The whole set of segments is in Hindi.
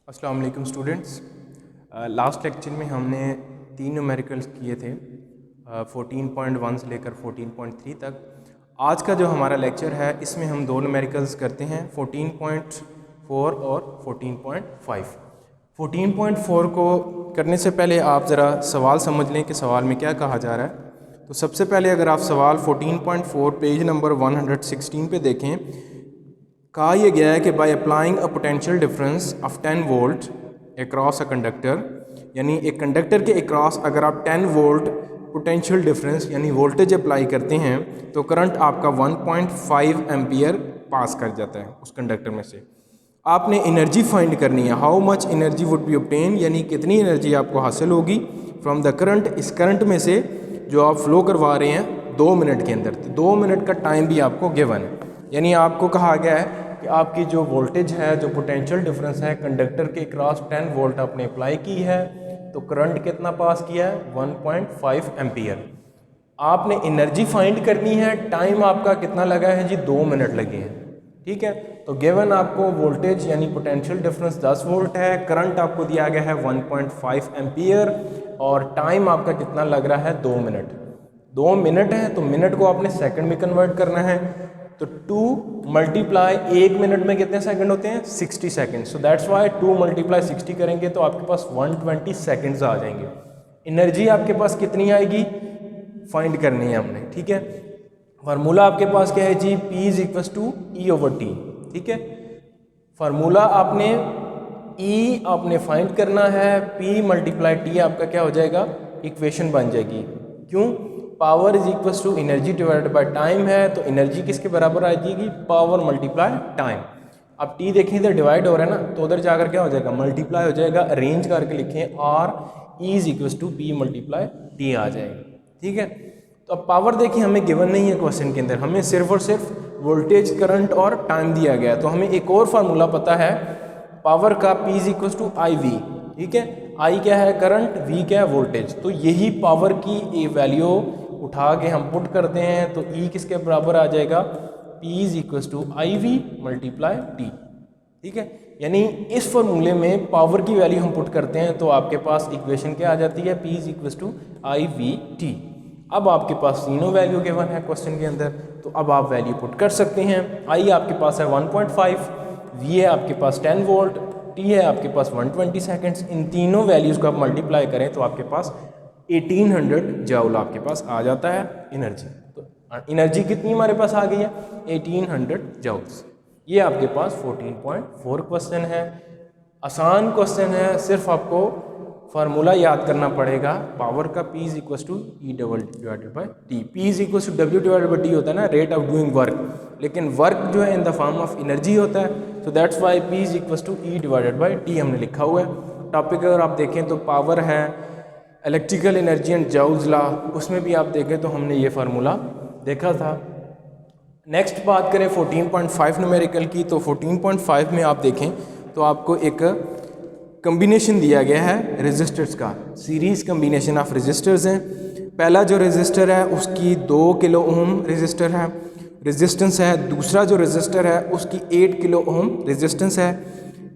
अस्सलाम वालेकुम स्टूडेंट्स। लास्ट लेक्चर में हमने 3 न्यूमेरिकल्स किए थे 14.1 से लेकर 14.3 तक। आज का जो हमारा लेक्चर है इसमें हम 2 न्यूमेरिकल्स करते हैं 14.4 और 14.5। 14.4 को करने से पहले आप ज़रा सवाल समझ लें कि सवाल में क्या कहा जा रहा है। तो सबसे पहले अगर आप सवाल 14.4 पेज नंबर 116 पे देखें, कहा यह गया है कि by applying a potential difference of 10 volt across a conductor, यानी एक कंडक्टर के अक्रॉस अगर आप 10 वोल्ट पोटेंशियल डिफरेंस यानी वोल्टेज अप्लाई करते हैं तो करंट आपका 1.5 एम्पियर पास कर जाता है उस कंडक्टर में से। आपने एनर्जी फाइंड करनी है, how much energy would be obtain, यानी कितनी एनर्जी आपको हासिल होगी फ्रॉम द करंट, इस करंट में से जो आप फ्लो करवा रहे हैं 2 मिनट के अंदर। तो 2 मिनट का टाइम भी आपको गिवन है, यानी आपको कहा गया है कि आपकी जो वोल्टेज है, जो पोटेंशियल डिफरेंस है कंडक्टर के क्रॉस 10 वोल्ट आपने अप्लाई की है तो करंट कितना पास किया है 1.5 एम्पियर। आपने एनर्जी फाइंड करनी है, टाइम आपका कितना लगा है जी 2 मिनट लगे हैं। ठीक है, तो गिवन आपको वोल्टेज यानी पोटेंशियल डिफरेंस 10 वोल्ट है, करंट आपको दिया गया है 1.5 एम्पियर और टाइम आपका कितना लग रहा है 2 मिनट। 2 मिनट है तो मिनट को आपने सेकंड में कन्वर्ट करना है, तो 2 मल्टीप्लाई 1 मिनट में कितने सेकंड होते हैं 60 second. So that's Y 2 multiply 60 करेंगे तो आपके पास 120 सेकंड्स आ जाएंगे। एनर्जी आपके पास कितनी आएगी फाइंड करनी है हमने। ठीक है, फार्मूला आपके पास क्या है जी, P is equal to E over T. ठीक है, फार्मूला आपने E आपने फाइंड करना है, P मल्टीप्लाई टी आपका क्या हो जाएगा, इक्वेशन बन जाएगी। क्यों, power is equal to energy divided by time है, तो एनर्जी किसके बराबर आ जाएगी, पावर मल्टीप्लाई टाइम। अब टी देखें इधर डिवाइड हो रहा है ना, तो उधर जाकर क्या हो जाएगा मल्टीप्लाई हो जाएगा। अरेंज करके लिखें R is equal to P multiply T आ जाएगा। ठीक है, तो अब पावर देखिए हमें गिवन नहीं है क्वेश्चन के अंदर, हमें सिर्फ और सिर्फ वोल्टेज करंट और टाइम दिया गया है। तो हमें एक और फार्मूला पता है पावर का, P is equal to I V. ठीक है, I क्या है करंट, V क्या है वोल्टेज, तो यही पावर की वैल्यू उठा के हम पुट करते हैं तो E किसके बराबर आ जाएगा, P is equal to I V multiply T. ठीक है, यानी इस फॉर्मूले में पावर की वैल्यू हम पुट करते हैं तो आपके पास इक्वेशन क्या आ जाती है, P is equal to I V T. अब आपके पास तीनों वैल्यू गिवन है क्वेश्चन के अंदर, तो अब आप वैल्यू पुट कर सकते हैं। I आपके पास है 1.5, V है आपके पास 10 वोल्ट, T है आपके पास 120 सेकंड्स। इन तीनों वैल्यूज़ को आप मल्टीप्लाई करें तो आपके पास 1800 जूल आपके पास आ जाता है एनर्जी। तो एनर्जी कितनी हमारे पास आ गई है 1800 जूल्स। ये आपके पास 14.4 क्वेश्चन है, आसान क्वेश्चन है। सिर्फ आपको फार्मूला याद करना पड़ेगा पावर का, P is equal to E double divided by T. P is equal to W divided by T होता है ना, रेट ऑफ डूइंग वर्क, लेकिन वर्क जो है in the form of energy होता है। So that's why P is equal to E divided by T हमने लिखा हुआ है। टॉपिक अगर आप देखें तो पावर है electrical energy and joules law, उसमें भी आप देखें तो हमने ये फार्मूला देखा था। नेक्स्ट बात करें 14.5 न्यूमेरिकल की, तो 14.5 में आप देखें तो आपको एक कम्बिनेशन दिया गया है रेजिस्टर्स का, सीरीज कम्बिनेशन ऑफ रेजिस्टर्स हैं। पहला जो रेजिस्टर है उसकी 2 किलो ओम रेजिस्टर है रेजिस्टेंस है, दूसरा जो रेजिस्टर है उसकी 8 किलो ओम रेजिस्टेंस है।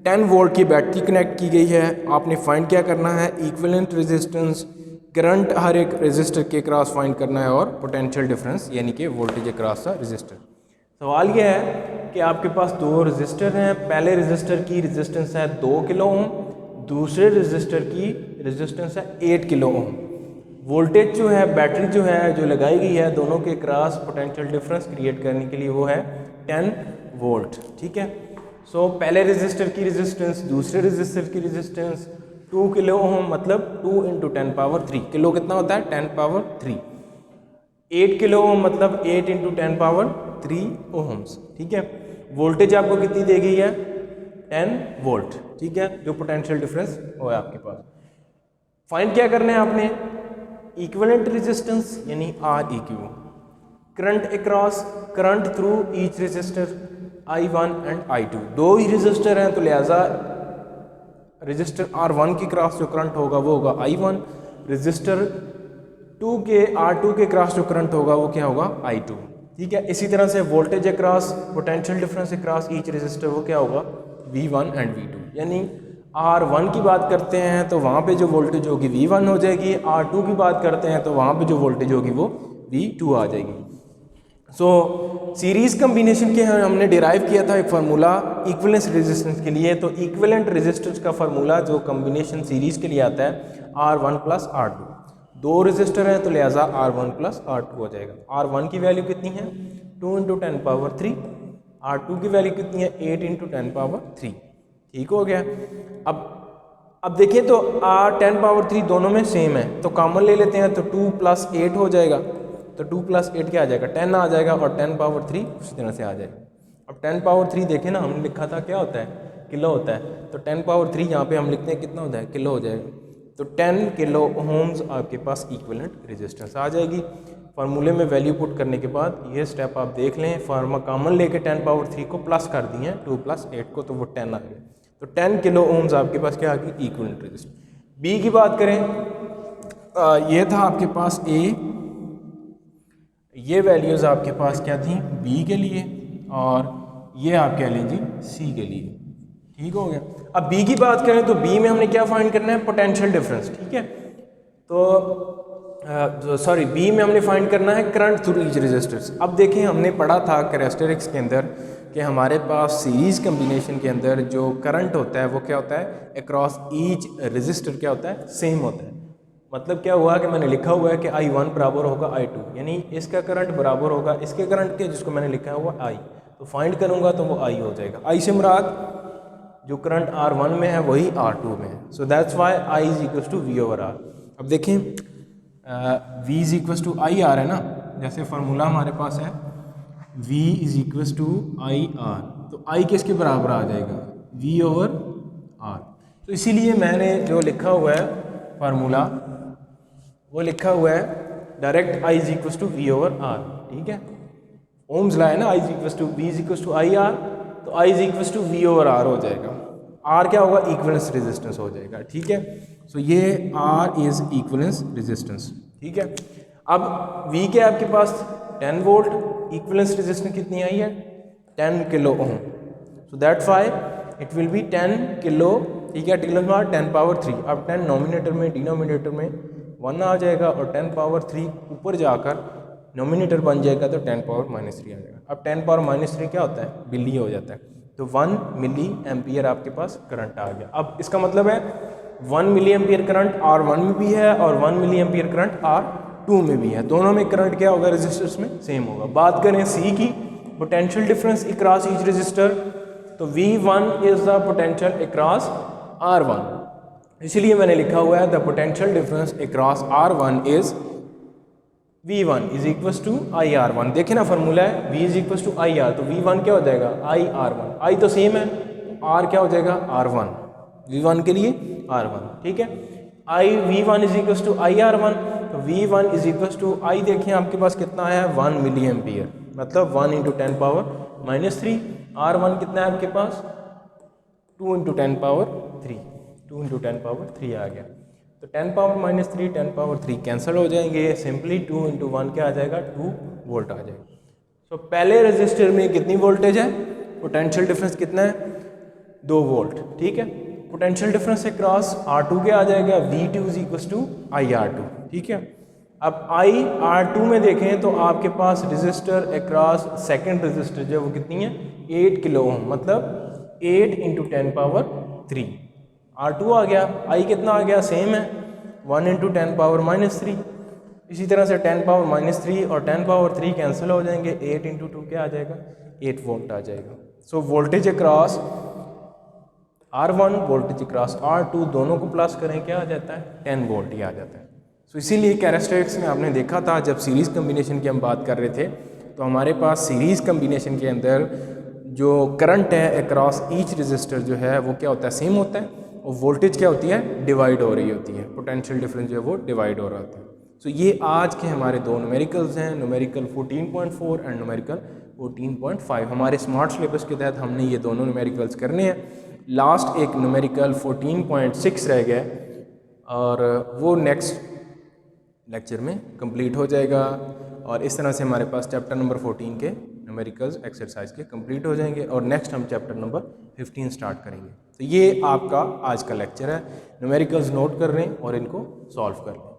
10 वोल्ट की बैटरी कनेक्ट की गई है। आपने फाइंड क्या करना है, इक्विवेलेंट रेजिस्टेंस, करंट हर एक रेजिस्टर के क्रॉस फाइंड करना है और पोटेंशियल डिफरेंस यानी कि वोल्टेज अक्रॉस द रेजिस्टर। सवाल यह है कि आपके पास 2 रेजिस्टर हैं, पहले रेजिस्टर की रेजिस्टेंस है 2 किलो ओम, दूसरे रेजिस्टर की रेजिस्टेंस है 8 किलो ओम। वोल्टेज जो है बैटरी जो है जो लगाई गई है दोनों के क्रॉस पोटेंशियल डिफरेंस क्रिएट करने के लिए वो है 10 वोल्ट। ठीक है, सो पहले रेजिस्टर की रेजिस्टेंस, दूसरे रेजिस्टर की रेजिस्टेंस 2 किलो ओम, मतलब 2 इंटू 10 पावर 3, किलो कितना होता है 10 पावर 3। 8 किलो ओम मतलब 8 इंटू 10 पावर 3 ओम्स। ठीक है, वोल्टेज आपको कितनी दी गई है 10 वोल्ट। ठीक है, जो पोटेंशियल डिफरेंस वो है आपके पास। फाइंड क्या करना है आपने, इक्विवेलेंट रेजिस्टेंस यानी R E Q, current across, current through each resistor I1 and I2, 2 ही रेजिस्टर हैं तो लिहाजा रेजिस्टर R1 के क्रॉस जो करंट होगा वो होगा I1, रेजिस्टर 2 के R2 के क्रॉस जो करंट होगा वो क्या होगा I2। ठीक है, इसी तरह से voltage across, potential difference across each resistor वो क्या होगा V1 एंड V2, यानी R1 की बात करते हैं तो वहाँ पे जो वोल्टेज होगी V1 हो जाएगी, R2 की बात करते हैं तो वहाँ पे जो वोल्टेज होगी वो V2 आ जाएगी। सो सीरीज़ कम्बिनेशन के हमने डिराइव किया था एक फार्मूला इक्विवेलेंस रेजिस्टेंस के लिए। तो इक्विवेलेंट रेजिस्टेंस का फार्मूला जो कम्बिनेशन सीरीज़ के लिए आता है R1 प्लस R2, दो रेजिस्टर हैं तो लिहाजा R1 प्लस R2 हो जाएगा। R1 की वैल्यू कितनी है 2 × 10⁻3, R2 की वैल्यू कितनी है 8 × 10⁻3। ठीक हो गया। अब देखिए तो R10⁻3 दोनों में सेम है तो कॉमन ले लेते हैं तो 2 + 8 हो जाएगा। तो 2 + 8 क्या आ जाएगा 10 आ जाएगा और 10⁻3 उसी तरह से आ जाएगा। अब 10⁻3 देखें ना, हमने लिखा था क्या होता है किलो होता है, तो 10⁻3 यहाँ पे हम लिखते हैं कितना होता है किलो हो जाएगा। तो 10 किलो ओम्स आपके पास इक्विवेलेंट रेजिस्टेंस आ जाएगी। फार्मूले में वैल्यू पुट करने के बाद ये स्टेप आप देख लें, फार्मा कॉमन लेके 10⁻3 को प्लस कर दिए हैं 2 + 8 को, तो वो 10 आ गया। तो 10 किलो ओम्स आपके पास क्या आ गई इक्विवेलेंट रेजिस्टेंस। बी की बात करें, ये था आपके पास ए, ये वैल्यूज़ आपके पास क्या थी बी के लिए और ये आप कह लीजिए सी के लिए। ठीक हो गया। अब बी की बात करें तो बी में हमने क्या फाइंड करना है पोटेंशियल डिफरेंस। ठीक है, तो सॉरी बी में हमने फाइंड करना है करंट थ्रू ईच रेजिस्टर्स। अब देखें हमने पढ़ा था कैरेक्टरिस्टिक्स के अंदर कि हमारे पास सीरीज़ कम्बिनेशन के अंदर जो करंट होता है वो क्या होता है अक्रॉस ईच रेजिस्टर क्या होता है सेम होता है। मतलब क्या हुआ कि मैंने लिखा हुआ है कि I1 बराबर होगा I2, यानी इसका करंट बराबर होगा इसके करंट के जिसको मैंने लिखा हुआ I, तो फाइंड करूँगा तो वो I हो जाएगा। I से मुराद जो करंट R1 में है वही R2 में है। So that's Y I = V/R। अब देखें V = I R है ना, जैसे फार्मूला हमारे पास है V = IR, तो I किसके बराबर आ जाएगा V/R। तो इसीलिए मैंने जो लिखा हुआ है फार्मूला वो लिखा हुआ है डायरेक्ट I = V/R। ठीक है, ओम्स लॉ है ना, I V IR, तो I V/R हो जाएगा। R क्या होगा इक्विवेलेंस रेजिस्टेंस हो जाएगा। ठीक है, सो ये R इज इक्विवेलेंस रेजिस्टेंस। ठीक है, अब V के आपके पास 10 वोल्ट, इक्विवेलेंस रेजिस्टेंस कितनी आई है 10 kilo ohm. So that's why it will be 10 kilo. ठीक है, (10⁻3). अब 10 नॉमिनेटर में डिनोमिनेटर में 1 आ जाएगा और 10⁻3 ऊपर जाकर नॉमिनेटर बन जाएगा तो 10⁻³ आ जाएगा। अब 10⁻³ क्या होता है मिली हो जाता है, तो 1 मिली एम्पियर आपके पास करंट आ गया। अब इसका मतलब है 1 मिली एम्पियर करंट R1 में भी है और 1 मिली एम्पियर करंट R2 में भी है। दोनों में करंट क्या होगा रेजिस्टर्स में सेम होगा। बात करें सी की, potential difference across each resistor, तो V1 is the potential across R1, इसलिए मैंने लिखा हुआ है the potential difference across R1 is V1 = IR1। देखें ना फार्मूला है V = IR, तो V1 क्या हो जाएगा IR1, I तो सेम है तो R क्या हो जाएगा R1, V1 के लिए R1। ठीक है, V1 = IR1, तो V1 = I देखें आपके पास कितना है 1 मिली एम्पियर, मतलब 1 × 10⁻³ R1 कितना है आपके पास 2 × 10⁻³ 2 × 10⁻³ आ गया। तो 10⁻³ 10⁻³ कैंसिल हो जाएंगे, सिंपली 2 × 1 क्या आ जाएगा 2 वोल्ट आ जाएगा। तो पहले रेजिस्टर में कितनी वोल्टेज है, पोटेंशियल डिफरेंस कितना है 2 वोल्ट। ठीक है, पोटेंशियल डिफरेंस से क्रॉस R2 क्या आ जाएगा V2 = IR2। ठीक है, अब IR2 में देखें तो आपके पास रेजिस्टर अक्रॉस सेकंड रेजिस्टर जो वो कितनी है 8 किलो ओम, मतलब 8 × 10⁻³ R2 आ गया। I कितना आ गया सेम है 1 × 10⁻³ इसी तरह से 10⁻³ और 10⁻³ कैंसिल हो जाएंगे, 8 × 2 क्या आ जाएगा 8 वोल्ट आ जाएगा। So voltage across R1 voltage across R2 दोनों को प्लस करें क्या आ जाता है 10 वोल्ट ही आ जाता है। सो इसीलिए कैरेक्टरिस्टिक्स में आपने देखा था जब सीरीज़ कम्बिनेशन की हम बात कर रहे थे तो हमारे पास सीरीज़ कम्बिनेशन के अंदर जो करंट है अक्रॉस ईच रेजिस्टर जो है वो क्या होता है सेम होता है और वोल्टेज क्या होती है डिवाइड हो रही होती है, पोटेंशियल डिफरेंस जो है वो डिवाइड हो रहा होता है। सो ये आज के हमारे दो न्यूमेरिकल्स हैं, न्यूमेरिकल 14.4 एंड न्यूमेरिकल 14.5। हमारे स्मार्ट सिलेबस के तहत हमने ये दोनों न्यूमेरिकल्स करने हैं। लास्ट एक न्यूमेरिकल 14.6 रह गया और वो नेक्स्ट लेक्चर में कंप्लीट हो जाएगा और इस तरह से हमारे पास चैप्टर नंबर 14 के न्यूमेरिकल्स एक्सरसाइज के कंप्लीट हो जाएंगे और नेक्स्ट हम चैप्टर नंबर 15 स्टार्ट करेंगे। तो ये आपका आज का लेक्चर है। न्यूमेरिकल्स नोट कर लें और इनको सॉल्व कर लें।